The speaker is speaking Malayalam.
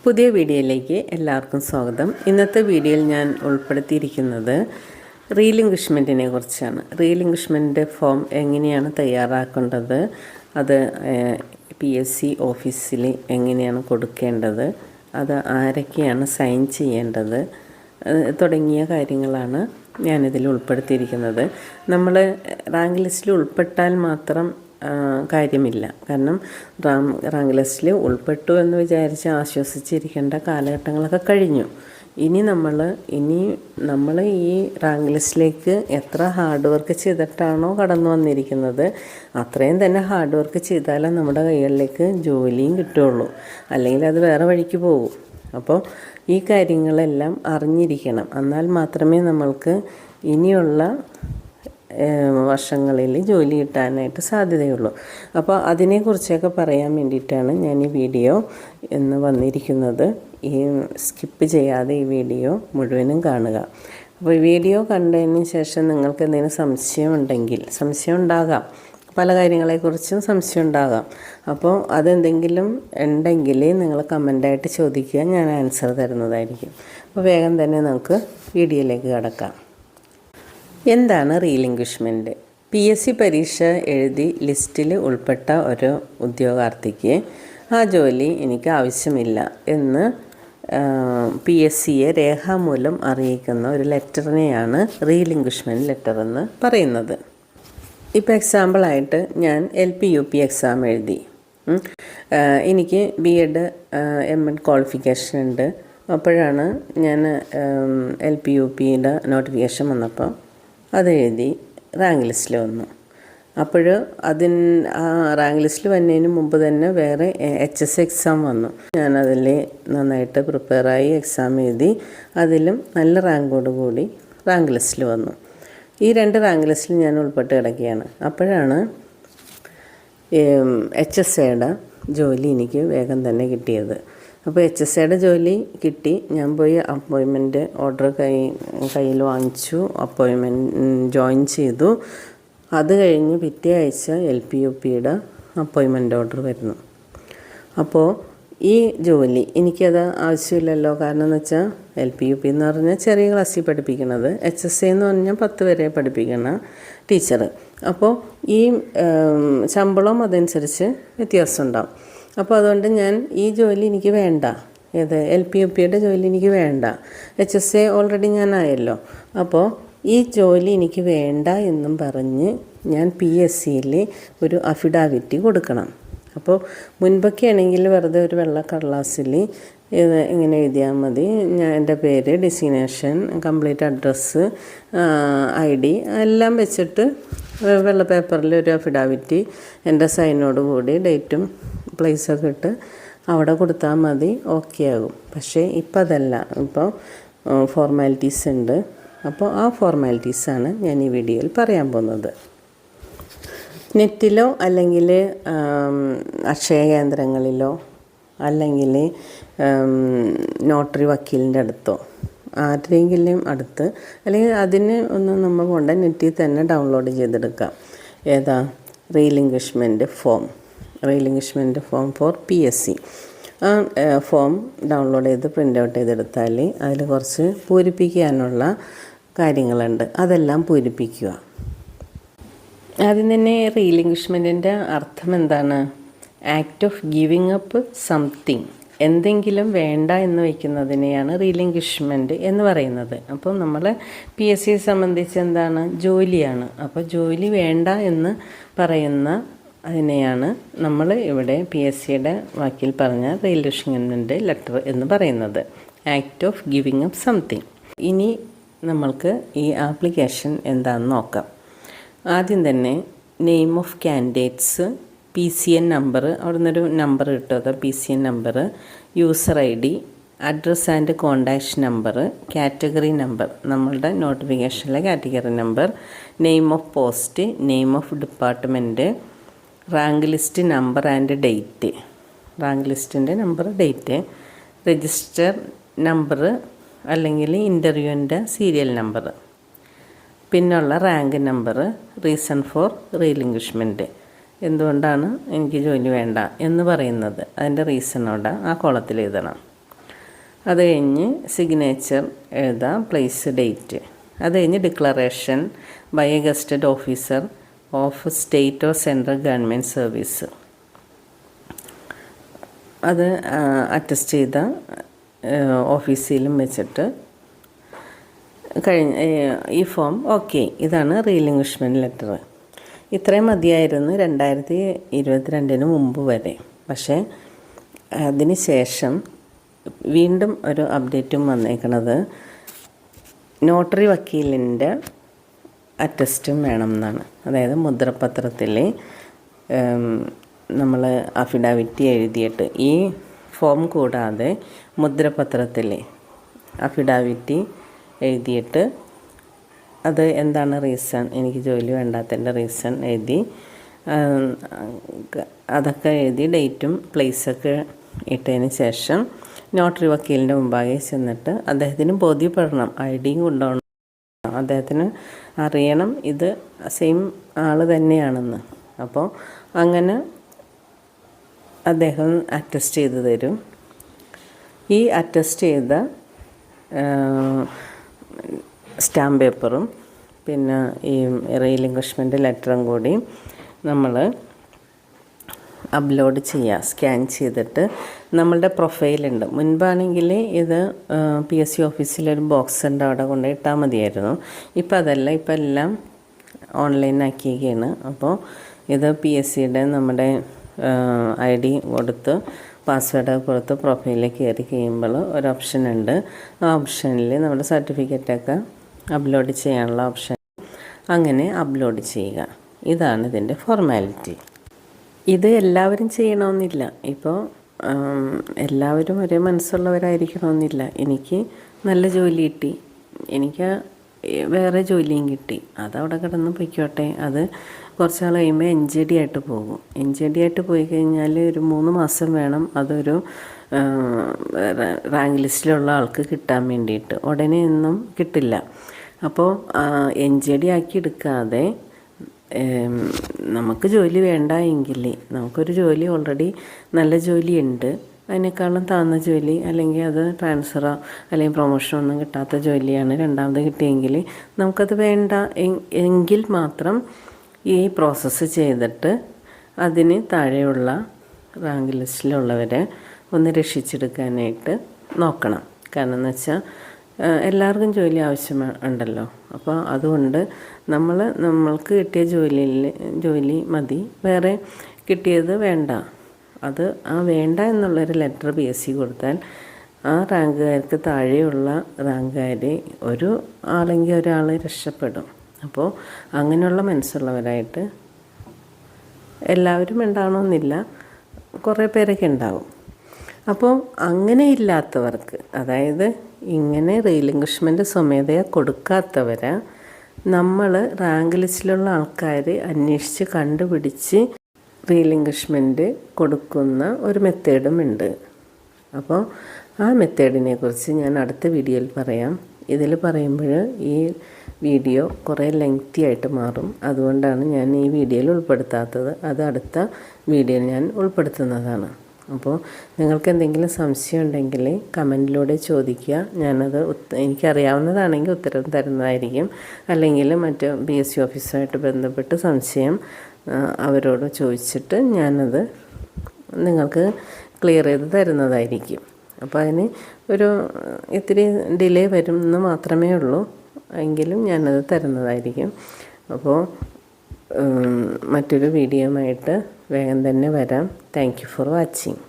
പുതിയ വീഡിയോയിലേക്ക് എല്ലാവർക്കും സ്വാഗതം. ഇന്നത്തെ വീഡിയോയിൽ ഞാൻ ഉൾപ്പെടുത്തിയിരിക്കുന്നത് റീലിംഗ്വിഷ്മെൻറ്റിനെ കുറിച്ചാണ്. റീലിംഗ്വിഷ്മെൻറ്റ് ഫോം എങ്ങനെയാണ് തയ്യാറാക്കേണ്ടത്, അത് PSC ഓഫീസിൽ എങ്ങനെയാണ് കൊടുക്കേണ്ടത്, അത് ആരൊക്കെയാണ് സൈൻ ചെയ്യേണ്ടത് തുടങ്ങിയ കാര്യങ്ങളാണ് ഞാനിതിൽ ഉൾപ്പെടുത്തിയിരിക്കുന്നത്. നമ്മൾ റാങ്ക് ലിസ്റ്റിൽ ഉൾപ്പെട്ടാൽ മാത്രം കാര്യമില്ല. കാരണം റാങ്ക് ലിസ്റ്റിൽ ഉൾപ്പെട്ടു എന്ന് വിചാരിച്ച് ആശ്വസിച്ചിരിക്കേണ്ട കാലഘട്ടങ്ങളൊക്കെ കഴിഞ്ഞു. ഇനി നമ്മൾ ഈ റാങ്ക് ലിസ്റ്റിലേക്ക് എത്ര ഹാർഡ് വർക്ക് ചെയ്തിട്ടാണോ കടന്നു വന്നിരിക്കുന്നത്, അത്രയും തന്നെ ഹാർഡ് വർക്ക് ചെയ്താലേ നമ്മുടെ കൈകളിലേക്ക് ജോലിയും കിട്ടുകയുള്ളൂ. അല്ലെങ്കിൽ അത് വേറെ വഴിക്ക് പോകും. അപ്പോൾ ഈ കാര്യങ്ങളെല്ലാം അറിഞ്ഞിരിക്കണം. എന്നാൽ മാത്രമേ നമ്മൾക്ക് ഇനിയുള്ള വർഷങ്ങളിൽ ജോലി കിട്ടാനായിട്ട് സാധ്യതയുള്ളൂ. അപ്പോൾ അതിനെക്കുറിച്ചൊക്കെ പറയാൻ വേണ്ടിയിട്ടാണ് ഞാൻ ഈ വീഡിയോ ഇന്ന് വന്നിരിക്കുന്നത്. ഈ സ്കിപ്പ് ചെയ്യാതെ ഈ വീഡിയോ മുഴുവനും കാണുക. അപ്പോൾ ഈ വീഡിയോ കണ്ടതിന് ശേഷം നിങ്ങൾക്ക് എന്തെങ്കിലും സംശയം ഉണ്ടാകാം, പല കാര്യങ്ങളെക്കുറിച്ചും സംശയം ഉണ്ടാകാം. അപ്പോൾ അതെന്തെങ്കിലും ഉണ്ടെങ്കിൽ നിങ്ങൾ കമൻ്റായിട്ട് ചോദിക്കുക, ഞാൻ ആൻസർ തരുന്നതായിരിക്കും. അപ്പോൾ വേഗം തന്നെ നമുക്ക് വീഡിയോയിലേക്ക് കടക്കാം. എന്താണ് റീലിംഗ്വിഷ്മെൻറ്റ്? PSC പരീക്ഷ എഴുതി ലിസ്റ്റിൽ ഉൾപ്പെട്ട ഒരു ഉദ്യോഗാർത്ഥിക്ക് ആ ജോലി എനിക്ക് ആവശ്യമില്ല എന്ന് PSCയെ രേഖാമൂലം അറിയിക്കുന്ന ഒരു ലെറ്ററിനെയാണ് റീലിംഗ്വിഷ്മെൻറ്റ് ലെറ്റർ എന്ന് പറയുന്നത്. ഇപ്പോൾ എക്സാമ്പിളായിട്ട് ഞാൻ LP UP എക്സാം എഴുതി. എനിക്ക് B.Ed M.Ed ക്വാളിഫിക്കേഷൻ ഉണ്ട്. അപ്പോഴാണ് ഞാൻ LP UPയുടെ നോട്ടിഫിക്കേഷൻ വന്നപ്പോൾ അതെഴുതി റാങ്ക് ലിസ്റ്റിൽ വന്നു. അപ്പോൾ ആ റാങ്ക് ലിസ്റ്റിൽ വന്നതിന് മുമ്പ് തന്നെ വേറെ HS എക്സാം വന്നു. ഞാനതിൽ നന്നായിട്ട് പ്രിപ്പയറായി എക്സാം എഴുതി. അതിലും നല്ല റാങ്കോട് കൂടി റാങ്ക് ലിസ്റ്റിൽ വന്നു. ഈ 2 റാങ്ക് ലിസ്റ്റിൽ ഞാൻ ഉൾപ്പെട്ട് കിടക്കുകയാണ്. അപ്പോഴാണ് HSAയുടെ ജോലി എനിക്ക് വേഗം തന്നെ കിട്ടിയത്. അപ്പോൾ HSAയുടെ ജോലി കിട്ടി. ഞാൻ പോയി അപ്പോയിൻമെൻറ്റ് ഓർഡർ കയ്യിൽ വാങ്ങിച്ചു, ജോയിൻ ചെയ്തു. അത് കഴിഞ്ഞ് പിറ്റേ ആഴ്ച LP UPയുടെ അപ്പോയിൻമെൻറ്റ് ഓർഡർ വരുന്നു. അപ്പോൾ ഈ ജോലി എനിക്കത് ആവശ്യമില്ലല്ലോ. കാരണം എന്ന് വെച്ചാൽ LP UP എന്ന് പറഞ്ഞാൽ ചെറിയ ക്ലാസ്സിൽ പഠിപ്പിക്കുന്നത്, HSA എന്ന് പറഞ്ഞാൽ 10 വരെ പഠിപ്പിക്കുന്ന ടീച്ചർ. അപ്പോൾ ഈ ശമ്പളം അതനുസരിച്ച് വ്യത്യാസം ഉണ്ടാവും. അപ്പോൾ അതുകൊണ്ട് ഞാൻ ഈ ജോലി എനിക്ക് വേണ്ട, LP UPയുടെ ജോലി എനിക്ക് വേണ്ട, HSA ഓൾറെഡി ഞാനായല്ലോ. അപ്പോൾ ഈ ജോലി എനിക്ക് വേണ്ട എന്നും പറഞ്ഞ് ഞാൻ PSCയിൽ ഒരു അഫിഡാവിറ്റ് കൊടുക്കണം. അപ്പോൾ മുൻപൊക്കെ ആണെങ്കിൽ വെറുതെ ഒരു വെള്ള കടലാസിൽ ഇങ്ങനെ എഴുതിയാൽ മതി. എൻ്റെ പേര്, ഡെസിഗ്നേഷൻ, കംപ്ലീറ്റ് അഡ്രസ്സ്, ID എല്ലാം വെച്ചിട്ട് വെള്ള പേപ്പറിൽ ഒരു അഫിഡാവിറ്റ് എൻ്റെ സൈനോട് കൂടി ഡേറ്റും പ്ലേസൊക്കെ ഇട്ട് അവിടെ കൊടുത്താൽ മതി, ഓക്കെ ആകും. പക്ഷേ ഇപ്പം അതല്ല. ഇപ്പോൾ ഫോർമാലിറ്റീസ് ഉണ്ട്. അപ്പോൾ ആ ഫോർമാലിറ്റീസാണ് ഞാൻ ഈ വീഡിയോയിൽ പറയാൻ പോകുന്നത്. നെറ്റിലോ അല്ലെങ്കിൽ അക്ഷയ കേന്ദ്രങ്ങളിലോ അല്ലെങ്കിൽ നോട്ടറി വക്കീലിൻ്റെ അടുത്തോ ആരുടെയെങ്കിലും അടുത്ത്, അല്ലെങ്കിൽ അതിന് ഒന്നും നമ്മൾ കൊണ്ട് നെറ്റിൽ തന്നെ ഡൗൺലോഡ് ചെയ്തെടുക്കാം. റീലിംഗ്വിഷ്മെൻറ്റ് ഫോം ഫോർ PSC. ആ ഫോം ഡൗൺലോഡ് ചെയ്ത് പ്രിൻ്റ് ഔട്ട് ചെയ്തെടുത്താൽ അതിൽ കുറച്ച് പൂരിപ്പിക്കാനുള്ള കാര്യങ്ങളുണ്ട്. അതെല്ലാം പൂരിപ്പിക്കുക. ആദ്യം തന്നെ റീലിംഗ്വിഷ്മെൻറ്റിൻ്റെ അർത്ഥം എന്താണ്? Act of giving up something. എന്തെങ്കിലും വേണ്ട എന്ന് വയ്ക്കുന്നതിനെയാണ് റീലിംഗ്വിഷ്മെൻറ്റ് എന്ന് പറയുന്നത്. അപ്പോൾ നമ്മൾ PSCയെ സംബന്ധിച്ച് എന്താണ്? ജോലിയാണ്. അപ്പോൾ ജോലി വേണ്ട എന്ന് പറയുന്ന അതിനെയാണ് നമ്മൾ ഇവിടെ PSCയുടെ വാക്കിൽ പറഞ്ഞ റീലിംഗ്വിഷ്മെൻറ്റ് ലെറ്റർ എന്ന് പറയുന്നത്. Act of giving up something. ഇനി നമ്മൾക്ക് ഈ ആപ്ലിക്കേഷൻ എന്താണെന്ന് നോക്കാം. ആദ്യം തന്നെ name of candidates, PCN number, അവിടെ നിന്നൊരു നമ്പർ കിട്ടും, അത് PCN number, user ID, address and contact number, category number, നമ്മളുടെ നോട്ടിഫിക്കേഷനിലെ category number, name of post, name of department, rank list number and date, rank ലിസ്റ്റിൻ്റെ നമ്പർ, ഡേറ്റ്, രജിസ്റ്റർ നമ്പർ അല്ലെങ്കിൽ ഇൻ്റർവ്യൂവിൻ്റെ സീരിയൽ നമ്പർ, പിന്നുള്ള rank number, reason for relinquishment, എന്തുകൊണ്ടാണ് എനിക്ക് ജോലി വേണ്ട എന്ന് പറയുന്നത്, അതിൻ്റെ റീസണോടെ ആ കോളത്തിൽ എഴുതണം. അത് കഴിഞ്ഞ് സിഗ്നേച്ചർ എഴുതാം, പ്ലേസ്, ഡേറ്റ്. അത് കഴിഞ്ഞ് declaration by a gazetted officer of state or central government service. അത് അറ്റസ്റ്റ് ചെയ്ത ഓഫീസിലും വെച്ചിട്ട് ഈ ഫോം ഓക്കെ. ഇതാണ് റീലിംഗ്വിഷ്മെൻറ്റ് ലെറ്റർ. ഇത്രയും മതിയായിരുന്നു 2022 മുമ്പ് വരെ. പക്ഷേ അതിന് ശേഷം വീണ്ടും ഒരു അപ്ഡേറ്റും വന്നേക്കണത് നോട്ടറി വക്കീലിൻ്റെ അറ്റസ്റ്റും വേണം എന്നാണ്. അതായത് മുദ്രപത്രത്തിൽ നമ്മൾ അഫിഡാവിറ്റ് എഴുതിയിട്ട്, ഈ ഫോം കൂടാതെ മുദ്രപത്രത്തിൽ അഫിഡാവിറ്റ് എഴുതിയിട്ട് അത് എന്താണ് റീസൺ, എനിക്ക് ജോലി വേണ്ടാത്തതിൻ്റെ റീസൺ എഴുതി, അതൊക്കെ എഴുതി ഡേറ്റും പ്ലേസൊക്കെ ഇട്ടതിന് ശേഷം നോട്ടറി വക്കീലിൻ്റെ മുമ്പാകെ ചെന്നിട്ട് അദ്ദേഹത്തിന് ബോധ്യപ്പെടണം, ID കൊണ്ടുപോകണം, അദ്ദേഹത്തിന് അറിയണം ഇത് സെയിം ആൾ തന്നെയാണെന്ന്. അപ്പോൾ അങ്ങനെ അദ്ദേഹം അറ്റസ്റ്റ് ചെയ്ത് തരും. ഈ അറ്റസ്റ്റ് ചെയ്ത സ്റ്റാമ്പ് പേപ്പറും പിന്നെ ഈ റീലിംഗ്വിഷ്മെൻറ്റ് ലെറ്ററും കൂടി നമ്മൾ അപ്ലോഡ് ചെയ്യുക. സ്കാൻ ചെയ്തിട്ട് നമ്മളുടെ പ്രൊഫൈലുണ്ട്. മുൻപാണെങ്കിൽ ഇത് PSC ഓഫീസിലൊരു ബോക്സ് ഉണ്ട്, അവിടെ കൊണ്ടുപോയി ഇട്ടാൽ മതിയായിരുന്നു. ഇപ്പം അതല്ല, ഇപ്പം എല്ലാം ഓൺലൈനാക്കിയൊക്കെയാണ്. അപ്പോൾ ഇത് PSCയുടെ നമ്മുടെ ID കൊടുത്ത് പാസ്വേഡ് കൊടുത്ത് പ്രൊഫൈലിൽ കയറി കഴിയുമ്പോൾ ഒരു ഓപ്ഷൻ ഉണ്ട്. ആ ഓപ്ഷനിൽ നമ്മുടെ സർട്ടിഫിക്കറ്റൊക്കെ അപ്ലോഡ് ചെയ്യാനുള്ള ഓപ്ഷൻ, അങ്ങനെ അപ്ലോഡ് ചെയ്യുക. ഇതാണ് ഇതിൻ്റെ ഫോർമാലിറ്റി. ഇത് എല്ലാവരും ചെയ്യണമെന്നില്ല. ഇപ്പോൾ എല്ലാവരും ഒരേ മനസ്സുള്ളവരായിരിക്കണമെന്നില്ല. എനിക്ക് നല്ല ജോലി കിട്ടി, എനിക്ക് വേറെ ജോലിയും കിട്ടി, അതവിടെ കിടന്ന് പൊയ്ക്കോട്ടെ. അത് കുറച്ച് നാൾ കഴിയുമ്പോൾ NJD ആയിട്ട് പോകും. NJD ആയിട്ട് പോയി കഴിഞ്ഞാൽ ഒരു 3 മാസം വേണം അതൊരു റാങ്ക് ലിസ്റ്റിലുള്ള ആൾക്ക് കിട്ടാൻ വേണ്ടിയിട്ട്. ഉടനെ ഒന്നും കിട്ടില്ല. അപ്പോൾ NJD ആക്കി എടുക്കാതെ നമുക്ക് ജോലി വേണ്ട എങ്കിൽ, നമുക്കൊരു ജോലി ഓൾറെഡി നല്ല ജോലിയുണ്ട്, അതിനേക്കാളും താഴ്ന്ന ജോലി അല്ലെങ്കിൽ അത് ട്രാൻസ്ഫറോ അല്ലെങ്കിൽ പ്രൊമോഷനോ ഒന്നും കിട്ടാത്ത ജോലിയാണ് രണ്ടാമത് കിട്ടിയെങ്കിൽ നമുക്കത് വേണ്ട എങ്കിൽ മാത്രം ഈ പ്രോസസ്സ് ചെയ്തിട്ട് അതിന് താഴെയുള്ള റാങ്ക് ലിസ്റ്റിലുള്ളവരെ ഒന്ന് രക്ഷിച്ചെടുക്കാനായിട്ട് നോക്കണം. കാരണം എന്ന് വെച്ചാൽ എല്ലാവർക്കും ജോലി ആവശ്യമുണ്ടല്ലോ. അപ്പോൾ അതുകൊണ്ട് നമ്മൾക്ക് കിട്ടിയ ജോലി മതി, വേറെ കിട്ടിയത് വേണ്ട. അത് ആ വേണ്ട എന്നുള്ളൊരു ലെറ്റർ PSC കൊടുത്താൽ ആ റാങ്കുകാർക്ക് താഴെയുള്ള റാങ്കുകാർ ഒരു ആളെങ്കിൽ ഒരാൾ രക്ഷപ്പെടും. അപ്പോൾ അങ്ങനെയുള്ള മനസ്സുള്ളവരായിട്ട് എല്ലാവരും ഉണ്ടാകണമെന്നില്ല, കുറേ പേരൊക്കെ ഉണ്ടാവും. അപ്പോൾ അങ്ങനെ ഇല്ലാത്തവർക്ക്, അതായത് ഇങ്ങനെ റീലിംഗ്വിഷ്മെൻറ്റ് സ്വമേധയാ കൊടുക്കാത്തവരെ നമ്മൾ റാങ്ക് ലിസ്റ്റിലുള്ള ആൾക്കാർ അന്വേഷിച്ച് കണ്ടുപിടിച്ച് റീലിംഗ്വിഷ്മെൻറ്റ് കൊടുക്കുന്ന ഒരു മെത്തേഡും ഉണ്ട്. അപ്പോൾ ആ മെത്തേഡിനെ കുറിച്ച് ഞാൻ അടുത്ത വീഡിയോയിൽ പറയാം. ഇതിൽ പറയുമ്പോൾ ഈ വീഡിയോ കുറേ ലെങ്തി ആയിട്ട് മാറും. അതുകൊണ്ടാണ് ഞാൻ ഈ വീഡിയോയിൽ ഉൾപ്പെടുത്താത്തത്. അത് അടുത്ത വീഡിയോയിൽ ഞാൻ ഉൾപ്പെടുത്തുന്നതാണ്. അപ്പോൾ നിങ്ങൾക്ക് എന്തെങ്കിലും സംശയം ഉണ്ടെങ്കിൽ കമൻറ്റിലൂടെ ചോദിക്കുക. ഞാനത് എനിക്കറിയാവുന്നതാണെങ്കിൽ ഉത്തരം തരുന്നതായിരിക്കും. അല്ലെങ്കിൽ മറ്റ് PSC ഓഫീസുമായിട്ട് ബന്ധപ്പെട്ട് സംശയം അവരോട് ചോദിച്ചിട്ട് ഞാനത് നിങ്ങൾക്ക് ക്ലിയർ ചെയ്ത് തരുന്നതായിരിക്കും. അപ്പോൾ അതിന് ഒരു ഇത്തിരി ഡിലേ വരും എന്ന് മാത്രമേ ഉള്ളൂ, എങ്കിലും ഞാനത് തരുന്നതായിരിക്കും. അപ്പോൾ മറ്റൊരു വീഡിയോയുമായിട്ട് വേഗം തന്നെ വരാം. Thank you for watching.